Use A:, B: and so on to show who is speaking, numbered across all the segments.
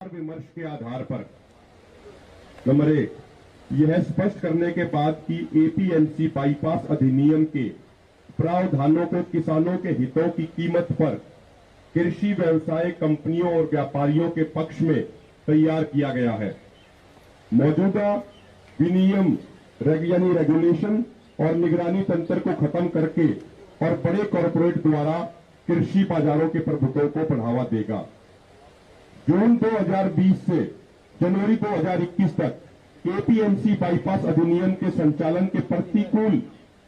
A: विचार विमर्श के आधार पर नंबर 1, यह स्पष्ट करने के बाद कि एपीएमसी बाईपास अधिनियम के प्रावधानों को किसानों के हितों की कीमत पर कृषि व्यवसाय कंपनियों और व्यापारियों के पक्ष में तैयार किया गया है। मौजूदा विनियम यानी रेगुलेशन और निगरानी तंत्र को खत्म करके और बड़े कॉरपोरेट द्वारा कृषि बाजारों के प्रभुत्व को बढ़ावा देगा। जून 2020 से जनवरी 2021 तक एपीएमसी बाईपास अधिनियम के संचालन के प्रतिकूल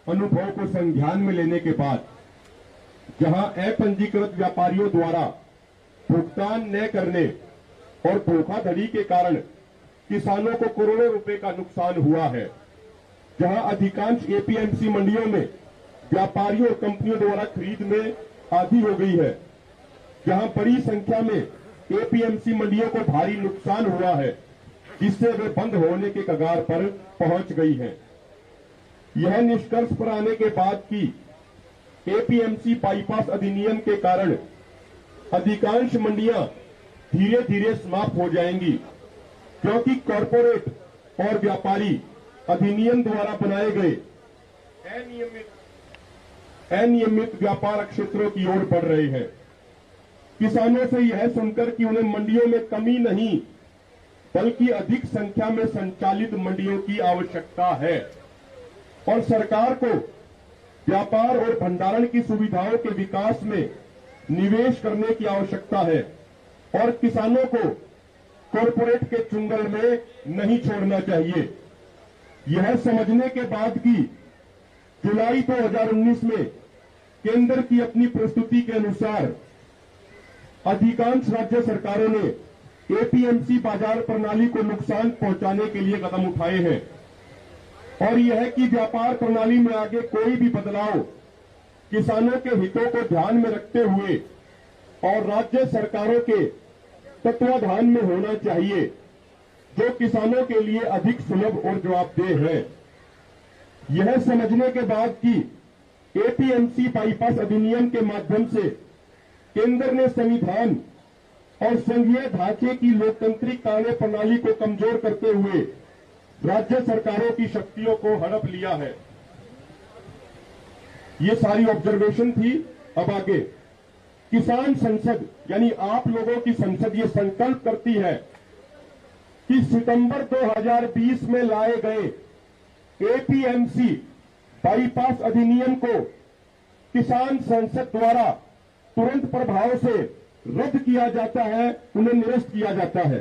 A: अनुभव को संज्ञान में लेने के बाद जहां अपंजीकृत व्यापारियों द्वारा भुगतान न करने और धोखाधड़ी के कारण किसानों को करोड़ों रुपए का नुकसान हुआ है, जहां अधिकांश एपीएमसी मंडियों में व्यापारियों और कंपनियों द्वारा खरीद में आधी हो गई है, जहां बड़ी संख्या में एपीएमसी मंडियों को भारी नुकसान हुआ है, जिससे वे बंद होने के कगार पर पहुंच गई हैं। यह निष्कर्ष पर आने के बाद कि एपीएमसी बाईपास अधिनियम के कारण अधिकांश मंडियां धीरे धीरे समाप्त हो जाएंगी, क्योंकि कॉरपोरेट और व्यापारी अधिनियम द्वारा बनाए गए अनियमित व्यापार क्षेत्रों की ओर बढ़ रहे हैं। किसानों से यह सुनकर कि उन्हें मंडियों में कमी नहीं बल्कि अधिक संख्या में संचालित मंडियों की आवश्यकता है और सरकार को व्यापार और भंडारण की सुविधाओं के विकास में निवेश करने की आवश्यकता है और किसानों को कॉरपोरेट के चुंगल में नहीं छोड़ना चाहिए। यह समझने के बाद कि जुलाई 2019 में केंद्र की अपनी प्रस्तुति के अनुसार अधिकांश राज्य सरकारों ने एपीएमसी बाजार प्रणाली को नुकसान पहुंचाने के लिए कदम उठाए हैं और यह कि व्यापार प्रणाली में आगे कोई भी बदलाव किसानों के हितों को ध्यान में रखते हुए और राज्य सरकारों के तत्वाधान में होना चाहिए, जो किसानों के लिए अधिक सुलभ और जवाबदेह है। यह समझने के बाद कि एपीएमसी बाईपास अधिनियम के माध्यम से केंद्र ने संविधान और संघीय ढांचे की लोकतांत्रिक कार्य प्रणाली को कमजोर करते हुए राज्य सरकारों की शक्तियों को हड़प लिया है। ये सारी ऑब्जर्वेशन थी। अब आगे किसान संसद यानी आप लोगों की संसद ये संकल्प करती है कि सितंबर 2020 में लाए गए एपीएमसी बाईपास अधिनियम को किसान संसद द्वारा तुरंत प्रभाव से रद्द किया जाता है, उन्हें निरस्त किया जाता है।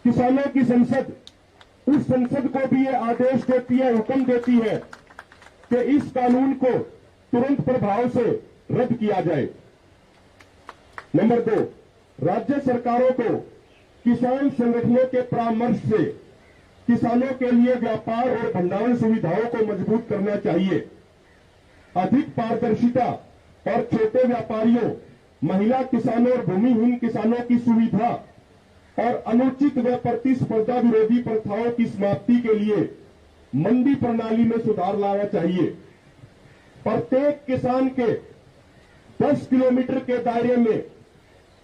A: किसानों की संसद उस संसद को भी यह आदेश देती है, हुक्म देती है कि इस कानून को तुरंत प्रभाव से रद्द किया जाए। नंबर 2, राज्य सरकारों को किसान संगठनों के परामर्श से किसानों के लिए व्यापार और भंडारण सुविधाओं को मजबूत करना चाहिए। अधिक पारदर्शिता और छोटे व्यापारियों, महिला किसानों और भूमिहीन किसानों की सुविधा और अनुचित व प्रतिस्पर्धा विरोधी प्रथाओं की समाप्ति के लिए मंडी प्रणाली में सुधार लाना चाहिए। प्रत्येक किसान के 10 किलोमीटर के दायरे में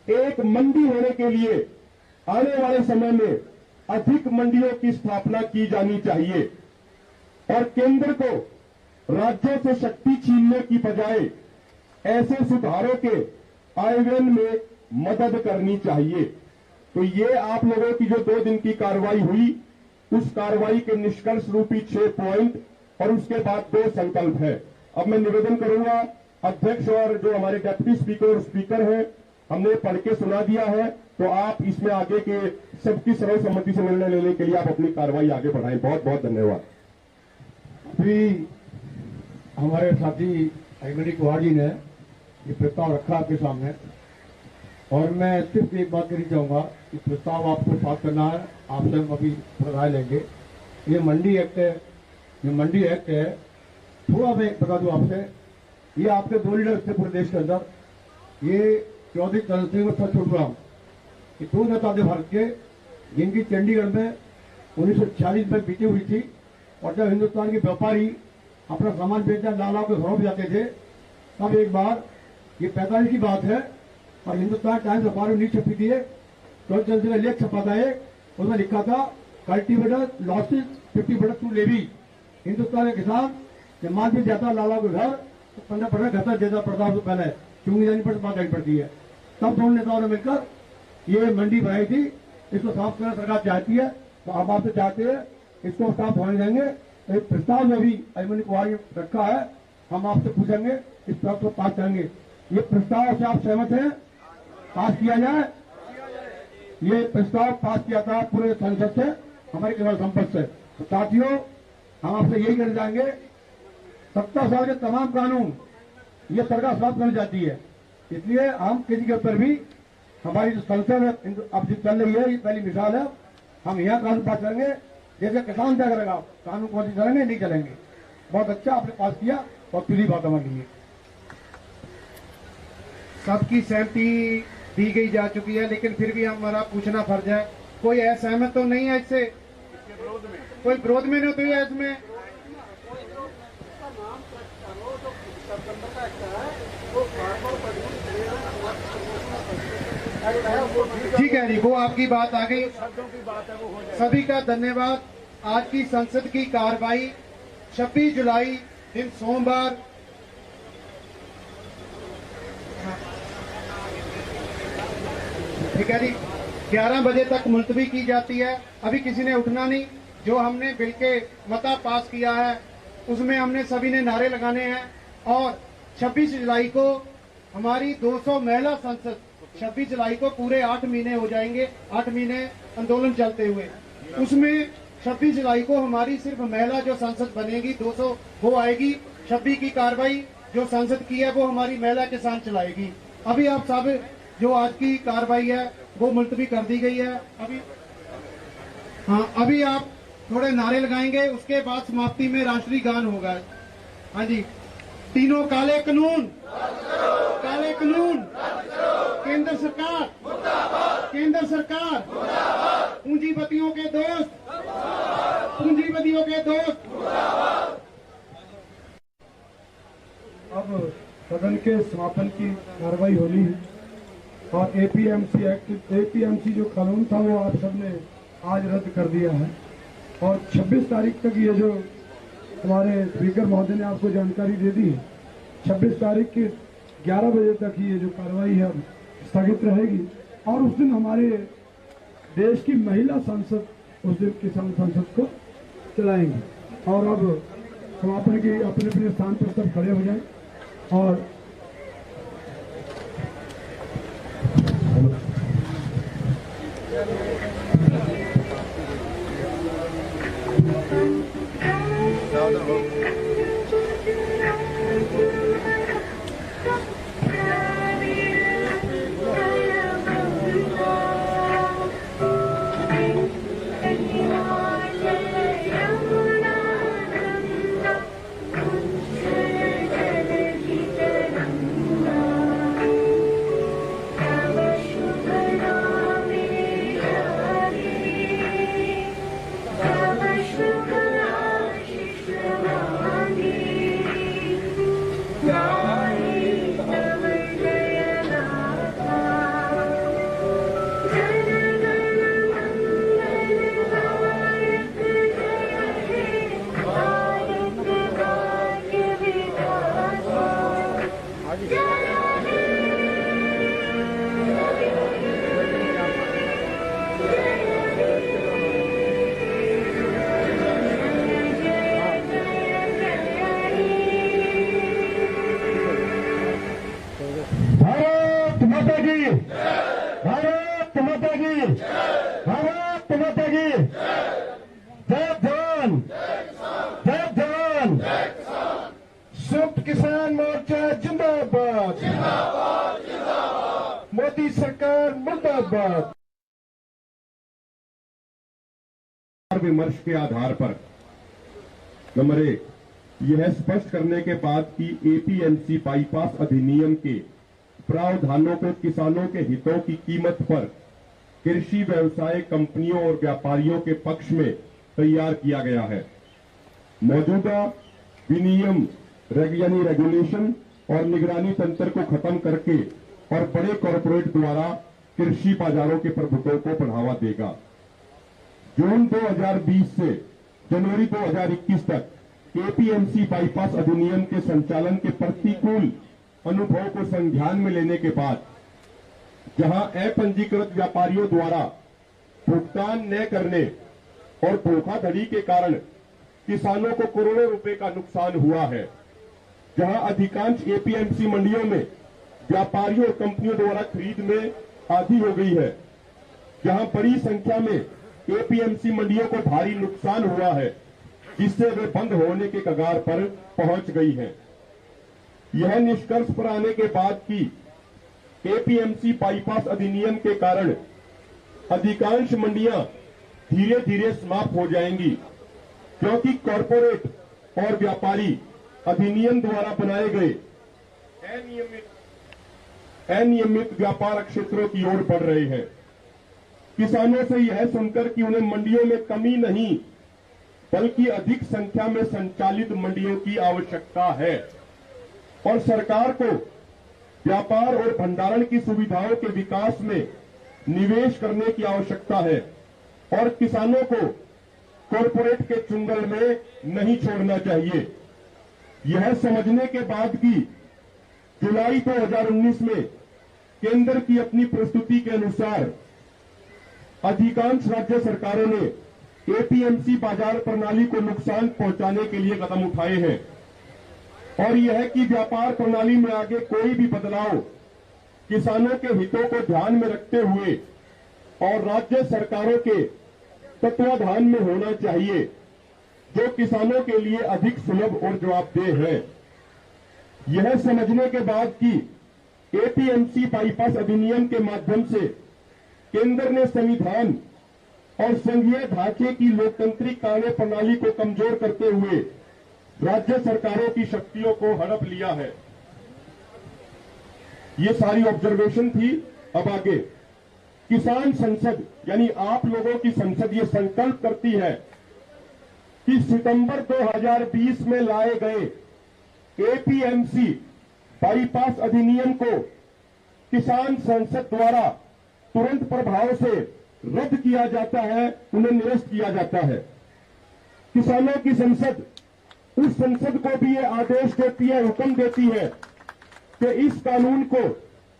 A: एक मंडी होने के लिए आने वाले समय में अधिक मंडियों की स्थापना की जानी चाहिए और केंद्र को राज्यों से शक्ति छीनने की बजाय ऐसे सुधारों के आयोजन में मदद करनी चाहिए। तो ये आप लोगों की जो 2 दिन की कार्रवाई हुई, उस कार्रवाई के निष्कर्ष रूपी 6 पॉइंट और उसके बाद 2 संकल्प है। अब मैं निवेदन करूंगा, अध्यक्ष और जो हमारे डेप्यूटी स्पीकर और स्पीकर हैं, हमने पढ़ के सुना दिया है, तो आप इसमें आगे के सबकी सर्वसम्मति से निर्णय लेने के लिए आप अपनी कार्रवाई आगे बढ़ाएं। बहुत बहुत धन्यवाद।
B: अभी हमारे साथी अहिमनी कुमार जी ने ये प्रस्ताव रखा आपके सामने और मैं सिर्फ एक बात कहना चाहूंगा कि प्रस्ताव आपको पास करना है, आपसे हम अभी राय लेंगे। ये मंडी एक्ट है, ये मंडी एक्ट है। थोड़ा मैं बता दूं आपसे, ये आपके 2 लीडर थे पूरे देश के अंदर, ये चौधरी चरण सिंह और छोटूराम, ये 2 नेता थे भारत के, जिनकी चंडीगढ़ में 1946 में बीती हुई थी। और जब हिंदुस्तान के व्यापारी अपना सामान बेचने लाला के घरों में जाते थे, तब एक बार ये 45 की बात है और हिंदुस्तान टाइम्स अखबार में न्यूज छपी थी तो में लेख छपा था एक, उसमें लिखा था कल्टीवेटर लॉसेज 50% लेवी। हिंदुस्तान के किसान जब माल भी जाता लाला के घर तो 15% घाटा देता पड़ता उससे पहले, चुंगी जानी पड़ती, बात पड़ती है। तब दोनों नेताओं ने मिलकर ये मंडी बनाई थी। इसको साफ करना सरकार चाहती है, तो आप आपसे चाहते हैं इसको साफ होने देंगे। एक प्रस्ताव में भी अभिमन्यु कुमार ने रखा है, हम आपसे पूछेंगे, इस प्रस्ताव को पास करेंगे। ये प्रस्ताव से आप सहमत हैं? पास किया जाए। ये प्रस्ताव पास किया था पूरे संसद से, हमारे केवल संपत्ति से। तो साथियों, हम आपसे यही कहना चाहेंगे, 70 साल के तमाम कानून ये सरकार समाप्त करनी चाहती है। इसलिए हम किसी के ऊपर भी, हमारी जो संसद है अब जो चल रही है, ये पहली मिसाल है। हम यहाँ कानून पास करेंगे जैसे किसान तय करेगा, कानून कोशिश करेंगे, नहीं चलेंगे। बहुत अच्छा आपने पास किया और सीधी बात हमारे लिए।
C: सबकी सहमति दी गई जा चुकी है, लेकिन फिर भी हमारा पूछना फर्ज है, कोई असहमत तो नहीं है इससे? कोई विरोध में नहीं होती है इसमें? ठीक है जी, वो आपकी बात आ गई। सभी का धन्यवाद। आज की संसद की कार्रवाई 26 जुलाई दिन सोमवार ठीक है जी 11 बजे तक मुलतवी की जाती है। अभी किसी ने उठना नहीं। जो हमने बिल के मता पास किया है उसमें हमने सभी ने नारे लगाने हैं और 26 जुलाई को हमारी 200 महिला संसद 26 जुलाई को पूरे 8 महीने हो जाएंगे, 8 महीने आंदोलन चलते हुए। उसमें 26 जुलाई को हमारी सिर्फ महिला जो संसद बनेगी 200 वो आएगी। 26 की कार्रवाई जो संसद की है वो हमारी महिला के साथ चलाएगी। अभी आप सब जो आज की कार्रवाई है वो मुलतवी कर दी गई है। अभी आप थोड़े नारे लगाएंगे, उसके बाद समाप्ति में राष्ट्रीय गान होगा। हाँ जी, तीनों काले कानून, काले कानून, केंद्र सरकार, केंद्र सरकार, पूंजीपतियों के दोस्त, पूंजीपतियों के दोस्त।
D: अब सदन के समापन की कार्रवाई होनी है और एपीएमसी एक्ट, एपीएमसी जो कानून था वो आप सबने आज रद्द कर दिया है और 26 तारीख तक ये जो हमारे स्पीकर महोदय ने आपको जानकारी दे दी है, 26 तारीख के 11 बजे तक ये जो कार्रवाई है स्थगित रहेगी और उस दिन हमारे देश की महिला संसद उस दिन किसान संसद को चलाएंगे। और अब समापन की अपने अपने स्थान पर सब खड़े हो जाएं और भारत माता की, भारत माता की, भारत माता की, जय जवान, जय जवान। संयुक्त किसान मोर्चा जिंदाबाद, मोदी सरकार मुर्दाबाद। विमर्श के आधार पर नंबर 1 यह स्पष्ट करने के बाद कि एपीएमसी बाईपास अधिनियम के प्रावधानों को किसानों के हितों की कीमत पर कृषि व्यवसाय कंपनियों और व्यापारियों के पक्ष में तैयार किया गया है। मौजूदा विनियम यानी रेगुलेशन और निगरानी तंत्र को खत्म करके और बड़े कॉरपोरेट द्वारा
A: कृषि बाजारों के प्रभुत्व को बढ़ावा देगा। जून 2020 से जनवरी 2021 तक एपीएमसी बाईपास अधिनियम के संचालन के प्रतिकूल अनुभव को संज्ञान में लेने के बाद जहां अपंजीकृत व्यापारियों द्वारा भुगतान न करने और धोखाधड़ी के कारण किसानों को करोड़ों रुपए का नुकसान हुआ है, जहां अधिकांश एपीएमसी मंडियों में व्यापारियों और कंपनियों द्वारा खरीद में आधी हो गई है, जहां बड़ी संख्या में एपीएमसी मंडियों को भारी नुकसान हुआ है, जिससे वे बंद होने के कगार पर पहुंच गई हैं। यह निष्कर्ष पर आने के बाद कि एपीएमसी बाईपास अधिनियम के कारण अधिकांश मंडियां धीरे धीरे समाप्त हो जाएंगी, क्योंकि कॉरपोरेट और व्यापारी अधिनियम द्वारा बनाए गए अनियमित व्यापार क्षेत्रों की ओर बढ़ रहे हैं। किसानों से यह सुनकर कि उन्हें मंडियों में कमी नहीं बल्कि अधिक संख्या में संचालित मंडियों की आवश्यकता है और सरकार को व्यापार और भंडारण की सुविधाओं के विकास में निवेश करने की आवश्यकता है और किसानों को कॉरपोरेट के चुंगल में नहीं छोड़ना चाहिए। यह समझने के बाद कि जुलाई 2019 में केंद्र की अपनी प्रस्तुति के अनुसार अधिकांश राज्य सरकारों ने एपीएमसी बाजार प्रणाली को नुकसान पहुंचाने के लिए कदम उठाए हैं और यह कि व्यापार प्रणाली में आगे कोई भी बदलाव किसानों के हितों को ध्यान में रखते हुए और राज्य सरकारों के तत्वाधान में होना चाहिए, जो किसानों के लिए अधिक सुलभ और जवाबदेह है। यह समझने के बाद कि एपीएमसी बाईपास अधिनियम के माध्यम से केंद्र ने संविधान और संघीय ढांचे की लोकतांत्रिक कार्य प्रणाली को कमजोर करते हुए राज्य सरकारों की शक्तियों को हड़प लिया है। ये सारी ऑब्जर्वेशन थी। अब आगे किसान संसद यानी आप लोगों की संसद ये संकल्प करती है कि सितंबर 2020 में लाए गए एपीएमसी बाईपास अधिनियम को किसान संसद द्वारा तुरंत प्रभाव से रद्द किया जाता है, उन्हें निरस्त किया जाता है। किसानों की संसद उस संसद को भी ये आदेश देती है, हुक्म देती है कि इस कानून को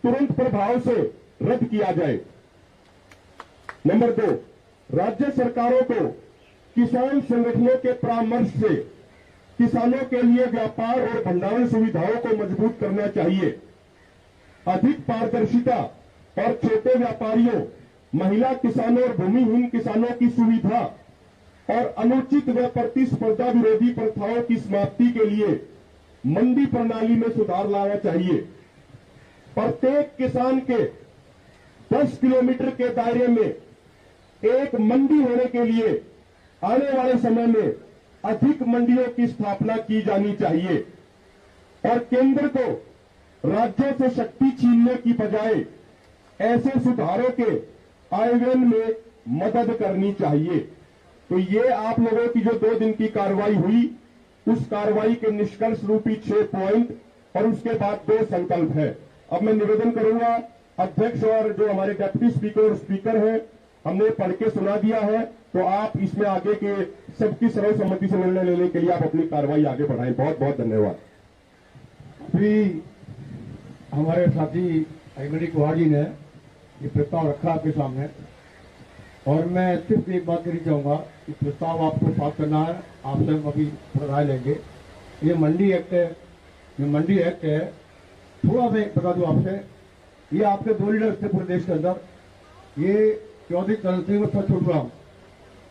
A: तुरंत प्रभाव से रद्द किया जाए। नंबर 2, राज्य सरकारों को किसान संगठनों के परामर्श से किसानों के लिए व्यापार और भंडारण सुविधाओं को मजबूत करना चाहिए। अधिक पारदर्शिता और छोटे व्यापारियों, महिला किसानों और भूमिहीन किसानों की सुविधा और अनुचित व प्रतिस्पर्धा विरोधी प्रथाओं की समाप्ति के लिए मंडी प्रणाली में सुधार लाना चाहिए। प्रत्येक किसान के 10 किलोमीटर के दायरे में एक मंडी होने के लिए आने वाले समय में अधिक मंडियों की स्थापना की जानी चाहिए और केंद्र को राज्यों से शक्ति छीनने की बजाय ऐसे सुधारों के आयोजन में मदद करनी चाहिए। तो ये आप लोगों की जो 2 दिन की कार्रवाई हुई, उस कार्रवाई के निष्कर्ष रूपी 6 पॉइंट और उसके बाद 2 संकल्प है। अब मैं निवेदन करूंगा, अध्यक्ष और जो हमारे डेप्यूटी स्पीकर और स्पीकर हैं, हमने पढ़ के सुना दिया है, तो आप इसमें आगे के सबकी सर्वसम्मति से निर्णय लेने के लिए आप अपनी कार्रवाई आगे बढ़ाएं। बहुत बहुत धन्यवाद।
B: अभी हमारे साथी अहिमनी कुहाड़ जी ने ये प्रस्ताव रखा आपके सामने और मैं सिर्फ एक बात कहना चाहूंगा कि प्रस्ताव आपको पास करना है, आपसे हम अभी राय लेंगे। ये मंडी एक्ट है, थोड़ा मैं बता दूं आपसे, ये आपके 2 लीडर थे पूरे देश के अंदर, ये चौधरी चरण सिंह और सर छोटूराम,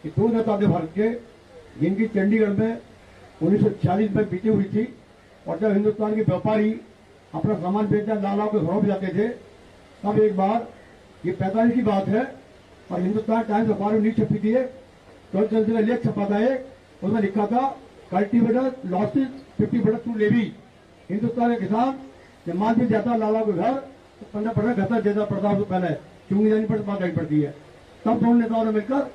B: ये 2 नेता थे भारत के, जिनकी चंडीगढ़ में 1946 में बीती हुई थी। और जब हिंदुस्तान के व्यापारी अपना सामान बेचने लाला के घरों में जाते थे, तब एक बार ये 45 की बात है और हिंदुस्तान टाइम्स अखबार में न्यूज छपी थी, तो चंद का लेख छपा था एक, उसमें लिखा था कल्टीवेटर लॉसेज 50% लेवी। हिंदुस्तान के किसान जब माल भी जाता लाला के घर तो 15% घटा देता पड़ता, उसको पहले चुंगी जानी पड़ती, बात करनी पड़ती है। तब दोनों नेताओं ने मिलकर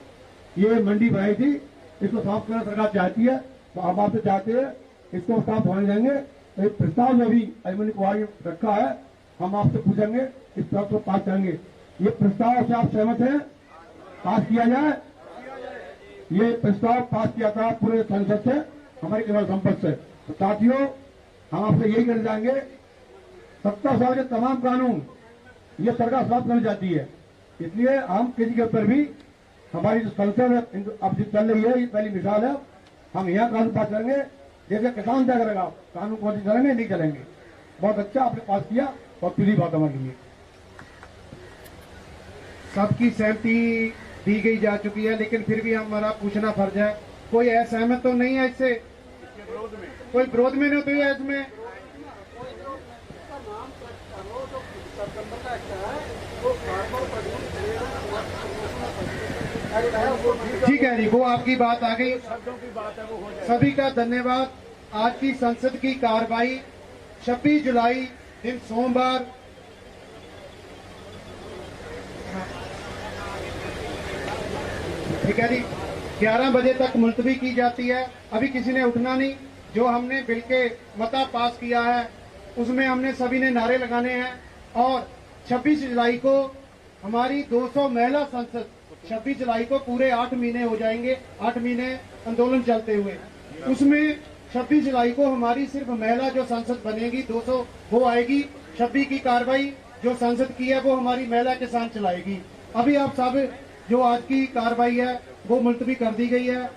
B: ये मंडी बनाई थी। इसको साफ करना सरकार चाहती है, तो हम आपसे चाहते हैं इसको साफ होने देंगे। एक प्रस्ताव जो अभी अहिमनी कुहाड़ ने रखा है, हम आपसे पूछेंगे, इस प्रस्ताव को पास करेंगे। ये प्रस्ताव से आप सहमत हैं? पास किया जाए। ये प्रस्ताव पास किया था पूरे संसद से, हमारी केवल संपत्ति से। तो साथियों, हम आपसे यही कहना चाहेंगे, 70 साल के तमाम कानून ये सरकार समाप्त करना चाहती है, इसलिए हम किसी के ऊपर भी हमारी जो संसद है अब जो चल रही है, ये पहली मिसाल है। हम यहाँ कानून पास करेंगे जैसे किसान तय करेगा, कानून कौन चलेंगे नहीं चलेंगे। बहुत अच्छा आपने पास किया और पूरी बात हमारे लिए।
C: सबकी सहमति दी गई जा चुकी है, लेकिन फिर भी हमारा पूछना फर्ज है, कोई असहमत तो नहीं है इससे? कोई विरोध में नहीं तो है इसमें? ठीक है जी, वो आपकी बात आ गई। सभी का धन्यवाद। आज की संसद की कार्रवाई 26 जुलाई दिन सोमवार ठीक है जी 11 बजे तक मुलतवी की जाती है। अभी किसी ने उठना नहीं। जो हमने बिल के मता पास किया है उसमें हमने सभी ने नारे लगाने हैं और 26 जुलाई को हमारी 200 महिला संसद 26 जुलाई को पूरे 8 महीने हो जाएंगे, 8 महीने आंदोलन चलते हुए। उसमें 26 जुलाई को हमारी सिर्फ महिला जो संसद बनेगी 200 वो आएगी। 26 की कार्रवाई जो संसद की है वो हमारी महिला के साथ चलाएगी। अभी आप सब जो आज की कार्रवाई है वो मुलतवी कर दी गई है।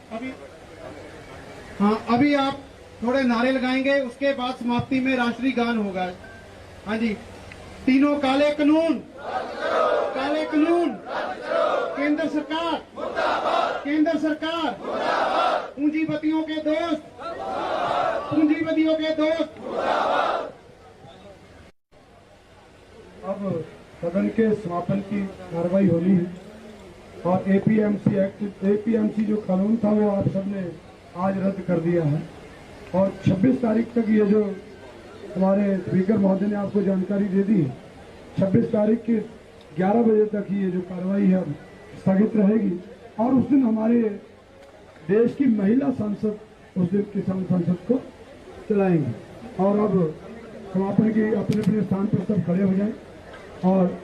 C: अभी आप थोड़े नारे लगाएंगे, उसके बाद समाप्ति में राष्ट्रीय गान होगा। हाँ जी, तीनों काले कानून, काले कानून, केंद्र सरकार, केंद्र सरकार, पूंजीपतियों के दोस्त, पूंजीपतियों के दोस्त।
D: अब सदन के समापन की कार्रवाई होनी है और एपीएमसी एक्ट, एपीएमसी जो कानून था वो आप सबने आज रद्द कर दिया है और 26 तारीख तक ये जो हमारे स्पीकर महोदय ने आपको जानकारी दे दी है, 26 तारीख के 11 बजे तक ये जो कार्रवाई है स्थगित रहेगी और उस दिन हमारे देश की महिला संसद उस दिन किसान संसद को चलाएंगे। और अब समापन की अपने अपने स्थान पर सब खड़े हो जाएं और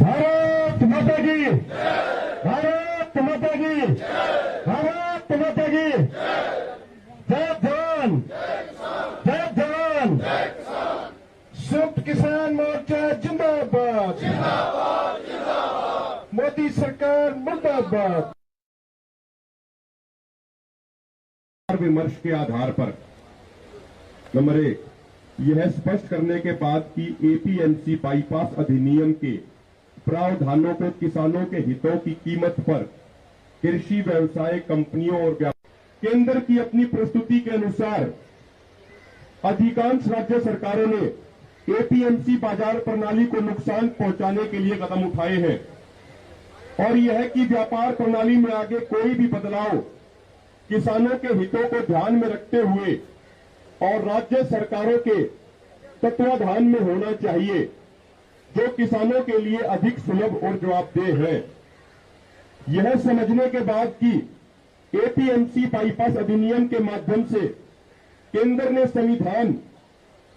A: भारत माता की, भारत माता की, भारत माता की। जय जवान, जय जवान। संयुक्त किसान मोर्चा जिंदाबाद, मोदी सरकार मुर्दाबाद। विमर्श के आधार पर नंबर 1 यह स्पष्ट करने के बाद कि एपीएमसी बाईपास अधिनियम के प्रावधानों को किसानों के हितों की कीमत पर कृषि व्यवसाय कंपनियों और केंद्र की अपनी प्रस्तुति के अनुसार अधिकांश राज्य सरकारों ने एपीएमसी बाजार प्रणाली को नुकसान पहुंचाने के लिए कदम उठाए हैं और यह कि व्यापार प्रणाली में आगे कोई भी बदलाव किसानों के हितों को ध्यान में रखते हुए और राज्य सरकारों के तत्वाधान में होना चाहिए, जो किसानों के लिए अधिक सुलभ और जवाबदेह है। यह समझने के बाद कि एपीएमसी बाईपास अधिनियम के माध्यम से केंद्र ने संविधान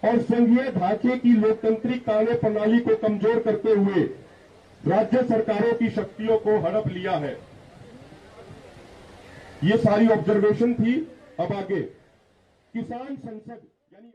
A: और संघीय ढांचे की लोकतांत्रिक कार्य प्रणाली को कमजोर करते हुए राज्य सरकारों की शक्तियों को हड़प लिया है। ये सारी ऑब्जर्वेशन थी। अब आगे किसान संसद यानी